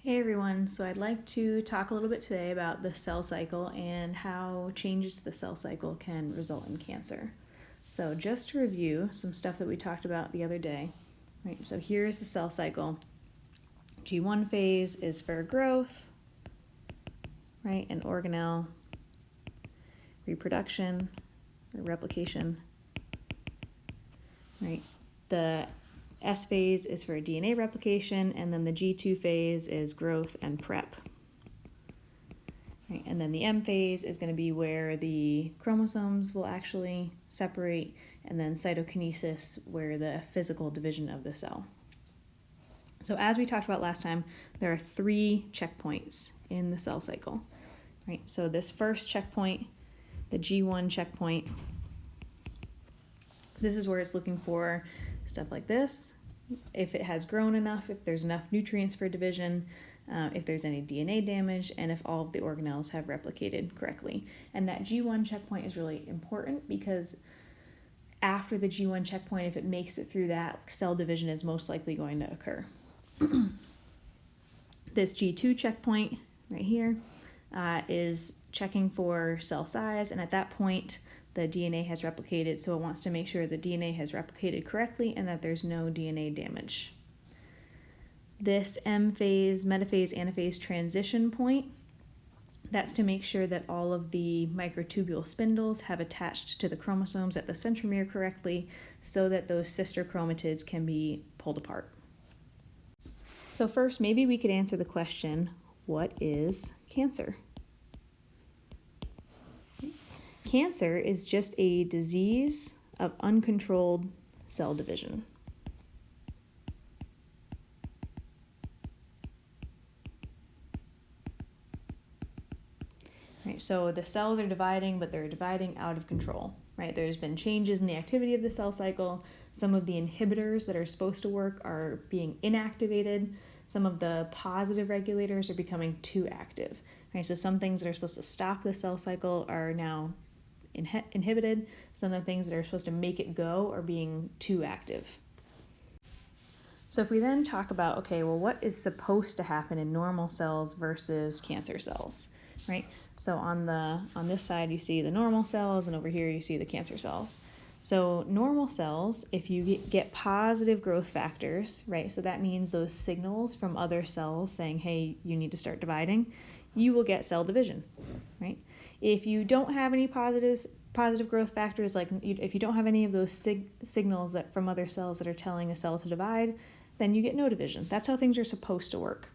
Hey everyone, so I'd like to talk a little bit today about the cell cycle and how changes to the cell cycle can result in cancer. So just to review some stuff that we talked about the other day, right? So here's the cell cycle. G1 phase is for growth, right? And organelle, reproduction, or replication, right? The S phase is for DNA replication, and then the G2 phase is growth and prep. Right, and then the M phase is going to be where the chromosomes will actually separate, and then cytokinesis, where the physical division of the cell. So as we talked about last time, there are 3 checkpoints in the cell cycle. Right, so this first checkpoint, the G1 checkpoint, this is where it's looking for stuff like this. If it has grown enough, if there's enough nutrients for division, if there's any DNA damage, and if all of the organelles have replicated correctly. And that G1 checkpoint is really important because after the G1 checkpoint, if it makes it through that, cell division is most likely going to occur. This G2 checkpoint right here is checking for cell size, and at that point, the DNA has replicated, so it wants to make sure the DNA has replicated correctly and that there's no DNA damage. This M phase, metaphase, anaphase transition point, that's to make sure that all of the microtubule spindles have attached to the chromosomes at the centromere correctly so that those sister chromatids can be pulled apart. So first, maybe we could answer the question, what is cancer? Cancer is just a disease of uncontrolled cell division. Right, so the cells are dividing, but they're dividing out of control. Right, there's been changes in the activity of the cell cycle. Some of the inhibitors that are supposed to work are being inactivated. Some of the positive regulators are becoming too active. Right, so some things that are supposed to stop the cell cycle are now inhibited. Some of the things that are supposed to make it go are being too active. So if we then talk about, okay, well, what is supposed to happen in normal cells versus cancer cells, right? So on this side, you see the normal cells, and over here you see the cancer cells. So normal cells, if you get positive growth factors, right, so that means those signals from other cells saying, hey, you need to start dividing, you will get cell division, right? If you don't have any positive growth factors, like if you don't have any of those signals that from other cells that are telling a cell to divide, then you get no division. That's how things are supposed to work.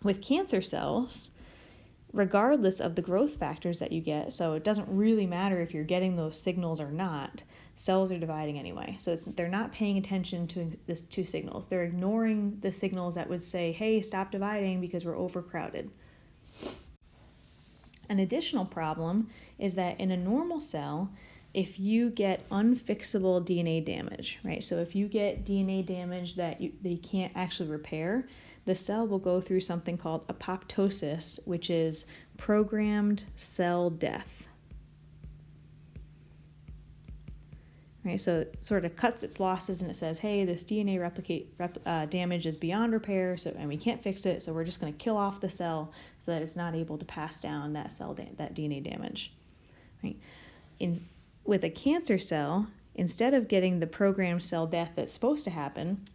With cancer cells, regardless of the growth factors that you get, so it doesn't really matter if you're getting those signals or not, cells are dividing anyway. So they're not paying attention to these 2 signals. They're ignoring the signals that would say, hey, stop dividing because we're overcrowded. An additional problem is that in a normal cell, if you get unfixable DNA damage, right? So if you get DNA damage that they can't actually repair, the cell will go through something called apoptosis, which is programmed cell death. Right, so it sort of cuts its losses and it says, hey, this DNA damage is beyond repair, and we can't fix it, so we're just going to kill off the cell so that it's not able to pass down that that DNA damage. Right? With a cancer cell, instead of getting the programmed cell death that's supposed to happen,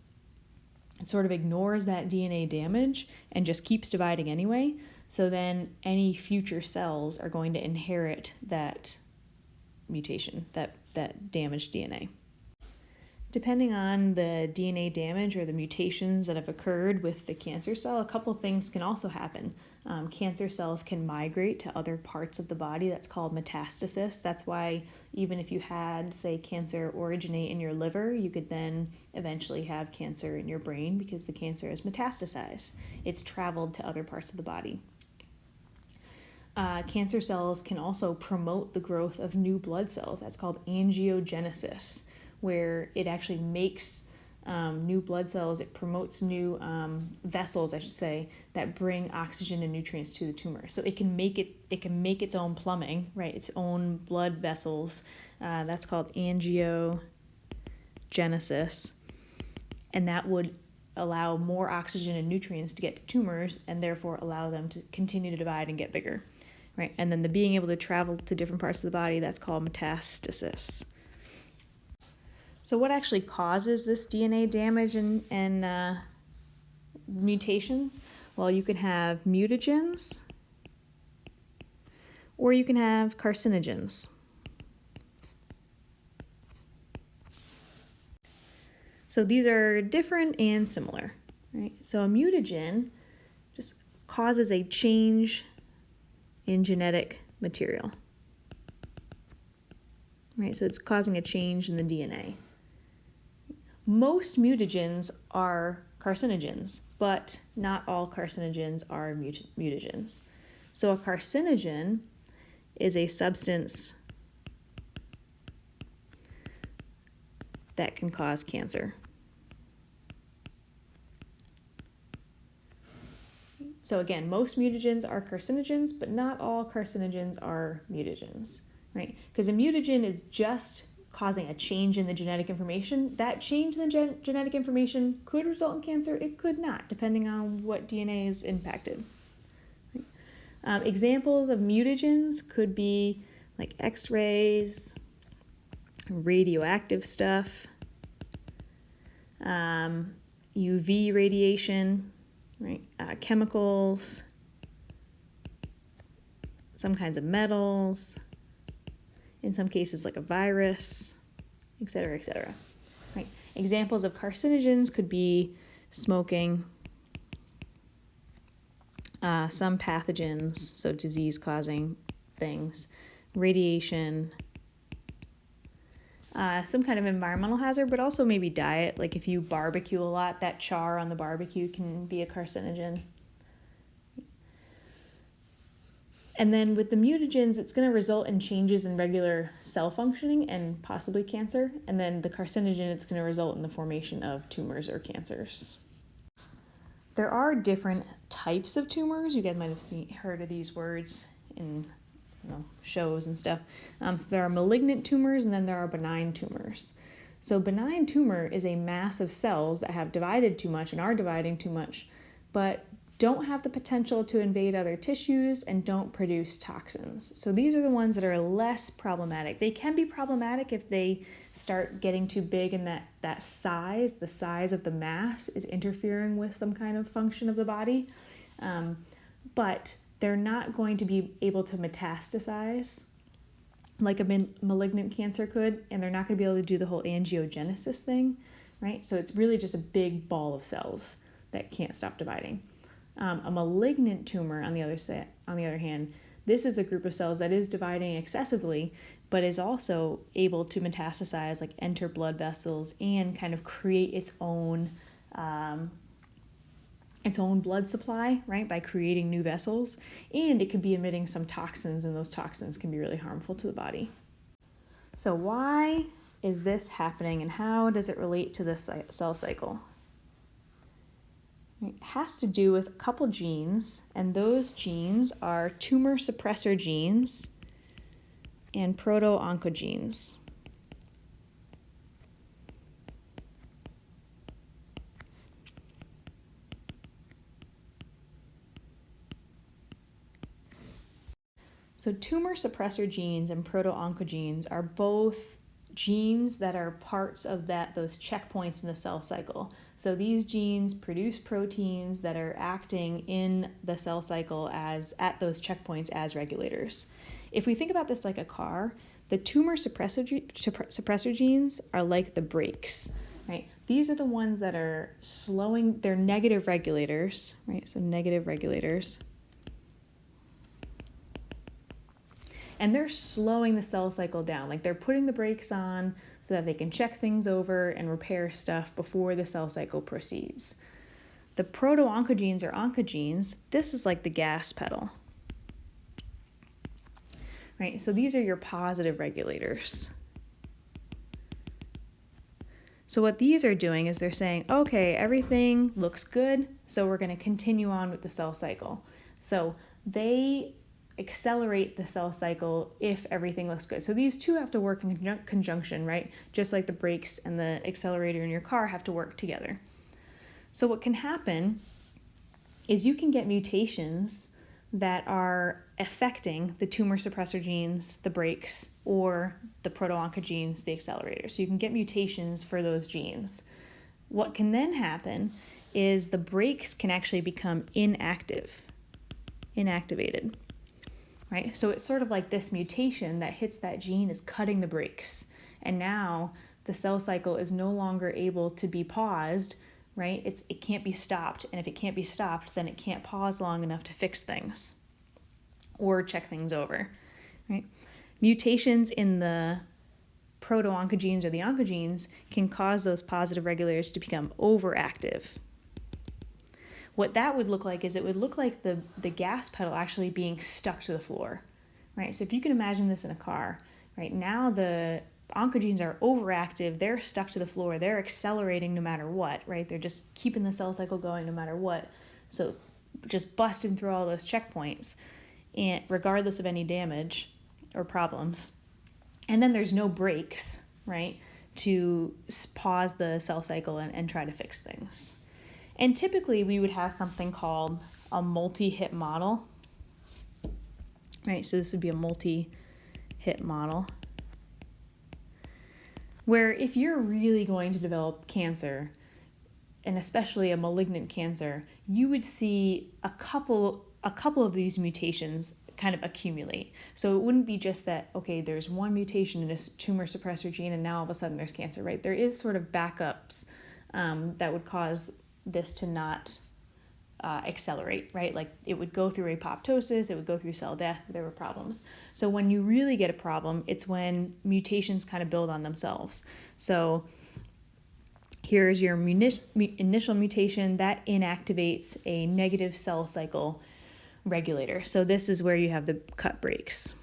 it sort of ignores that DNA damage and just keeps dividing anyway. So then any future cells are going to inherit that mutation, that damaged DNA. Depending on the DNA damage or the mutations that have occurred with the cancer cell, a couple things can also happen. Cancer cells can migrate to other parts of the body. That's called metastasis. That's why even if you had, say, cancer originate in your liver, you could then eventually have cancer in your brain because the cancer is metastasized. It's traveled to other parts of the body. Cancer cells can also promote the growth of new blood cells. That's called angiogenesis, where it actually makes new blood cells. It promotes new vessels, I should say, that bring oxygen and nutrients to the tumor. So it can make its own plumbing, right? Its own blood vessels. That's called angiogenesis, and that would allow more oxygen and nutrients to get to tumors and therefore allow them to continue to divide and get bigger, right? And then the being able to travel to different parts of the body, that's called metastasis. So what actually causes this DNA damage and mutations? Well, you can have mutagens or you can have carcinogens. So these are different and similar, right? So a mutagen just causes a change in genetic material, right? So it's causing a change in the DNA. Most mutagens are carcinogens, but not all carcinogens are mutagens. So a carcinogen is a substance that can cause cancer. So again, most mutagens are carcinogens, but not all carcinogens are mutagens, right? Because a mutagen is just causing a change in the genetic information. That change in the genetic information could result in cancer, it could not, depending on what DNA is impacted. Examples of mutagens could be like X-rays, radioactive stuff, UV radiation, right? Chemicals, some kinds of metals, in some cases like a virus, et cetera, right? Examples of carcinogens could be smoking, some pathogens, so disease-causing things, radiation, some kind of environmental hazard, but also maybe diet. Like if you barbecue a lot, that char on the barbecue can be a carcinogen. And then with the mutagens, it's going to result in changes in regular cell functioning and possibly cancer. And then the carcinogen, it's going to result in the formation of tumors or cancers. There are different types of tumors. You guys might have heard of these words in shows and stuff. So there are malignant tumors and then there are benign tumors. So benign tumor is a mass of cells that have divided too much and are dividing too much, but don't have the potential to invade other tissues and don't produce toxins. So these are the ones that are less problematic. They can be problematic if they start getting too big and that size, the size of the mass, is interfering with some kind of function of the body. But they're not going to be able to metastasize like a malignant cancer could, and they're not going to be able to do the whole angiogenesis thing, right? So it's really just a big ball of cells that can't stop dividing. A malignant tumor, on the other hand, this is a group of cells that is dividing excessively, but is also able to metastasize, like enter blood vessels and kind of create its own blood supply, right, by creating new vessels. And it could be emitting some toxins, and those toxins can be really harmful to the body. So why is this happening, and how does it relate to the cell cycle? It has to do with a couple genes, and those genes are tumor suppressor genes and proto-oncogenes. So tumor suppressor genes and proto-oncogenes are both genes that are parts of those checkpoints in the cell cycle. So these genes produce proteins that are acting in the cell cycle at those checkpoints as regulators. If we think about this like a car, the tumor suppressor genes are like the brakes, right? These are the ones that are slowing, they're negative regulators, right? So negative regulators. And they're slowing the cell cycle down. Like they're putting the brakes on so that they can check things over and repair stuff before the cell cycle proceeds. The proto-oncogenes or oncogenes, this is like the gas pedal. Right? So these are your positive regulators. So what these are doing is they're saying, okay, everything looks good, so we're going to continue on with the cell cycle. So they accelerate the cell cycle if everything looks good. So these two have to work in conjunction, right? Just like the brakes and the accelerator in your car have to work together. So what can happen is you can get mutations that are affecting the tumor suppressor genes, the brakes, or the proto-oncogenes, the accelerators. So you can get mutations for those genes. What can then happen is the brakes can actually become inactivated, right? So it's sort of like this mutation that hits that gene is cutting the brakes. And now the cell cycle is no longer able to be paused, right? It can't be stopped. And if it can't be stopped, then it can't pause long enough to fix things or check things over, right? Mutations in the proto-oncogenes or the oncogenes can cause those positive regulators to become overactive. What that would look like is it would look like the gas pedal actually being stuck to the floor, right? So if you can imagine this in a car, right? Now the oncogenes are overactive, they're stuck to the floor, they're accelerating no matter what, right? They're just keeping the cell cycle going no matter what. So just busting through all those checkpoints, and regardless of any damage or problems. And then there's no brakes, right, to pause the cell cycle and try to fix things. And typically we would have something called a multi-hit model, right? So this would be a multi-hit model, where if you're really going to develop cancer, and especially a malignant cancer, you would see a couple of these mutations kind of accumulate. So it wouldn't be just that, okay, there's one mutation in a tumor suppressor gene and now all of a sudden there's cancer, right? There is sort of backups that would cause this to not accelerate, right? Like it would go through apoptosis, it would go through cell death, there were problems. So when you really get a problem, it's when mutations kind of build on themselves. So here's your initial mutation that inactivates a negative cell cycle regulator. So this is where you have the cut brakes,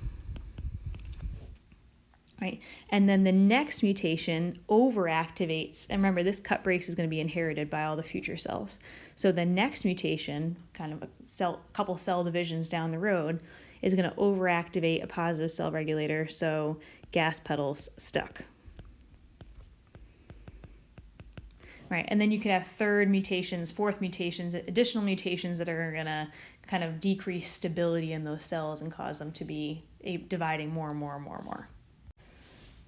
right? And then the next mutation overactivates, and remember this cut brakes is going to be inherited by all the future cells. So the next mutation, kind of a couple cell divisions down the road, is going to overactivate a positive cell regulator, so gas pedals stuck. Right, and then you could have third mutations, fourth mutations, additional mutations that are going to kind of decrease stability in those cells and cause them to be dividing more and more and more and more.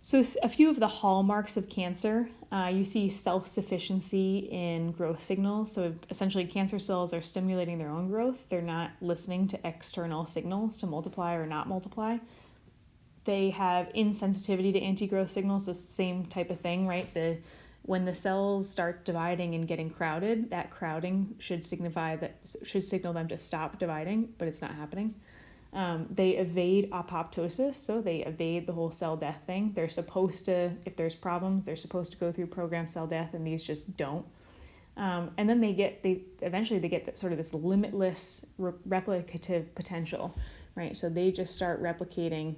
So a few of the hallmarks of cancer, you see self-sufficiency in growth signals. So essentially cancer cells are stimulating their own growth. They're not listening to external signals to multiply or not multiply. They have insensitivity to anti-growth signals, so same type of thing, right? When the cells start dividing and getting crowded, that crowding should signal them to stop dividing, but it's not happening. They evade apoptosis, so they evade the whole cell death thing. They're supposed to, if there's problems, they're supposed to go through programmed cell death, and these just don't. And then they eventually get sort of this limitless replicative potential, right? So they just start replicating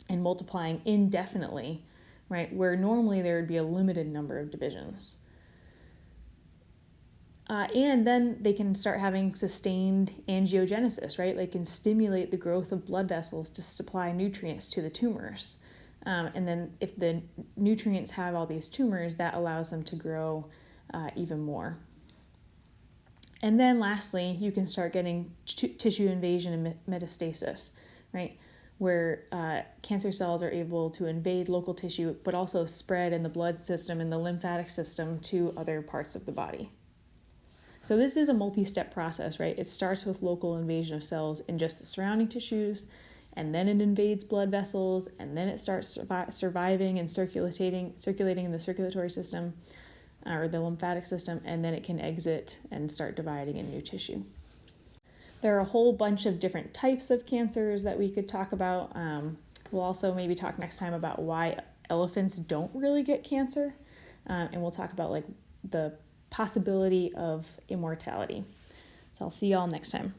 and multiplying indefinitely, right? Where normally there would be a limited number of divisions. And then they can start having sustained angiogenesis, right? They can stimulate the growth of blood vessels to supply nutrients to the tumors. And then if the nutrients have all these tumors, that allows them to grow even more. And then lastly, you can start getting tissue invasion and metastasis, right? Where cancer cells are able to invade local tissue, but also spread in the blood system and the lymphatic system to other parts of the body. So this is a multi-step process, right? It starts with local invasion of cells in just the surrounding tissues, and then it invades blood vessels, and then it starts surviving and circulating in the circulatory system or the lymphatic system, and then it can exit and start dividing in new tissue. There are a whole bunch of different types of cancers that we could talk about. We'll also maybe talk next time about why elephants don't really get cancer, and we'll talk about like the possibility of immortality. So I'll see y'all next time.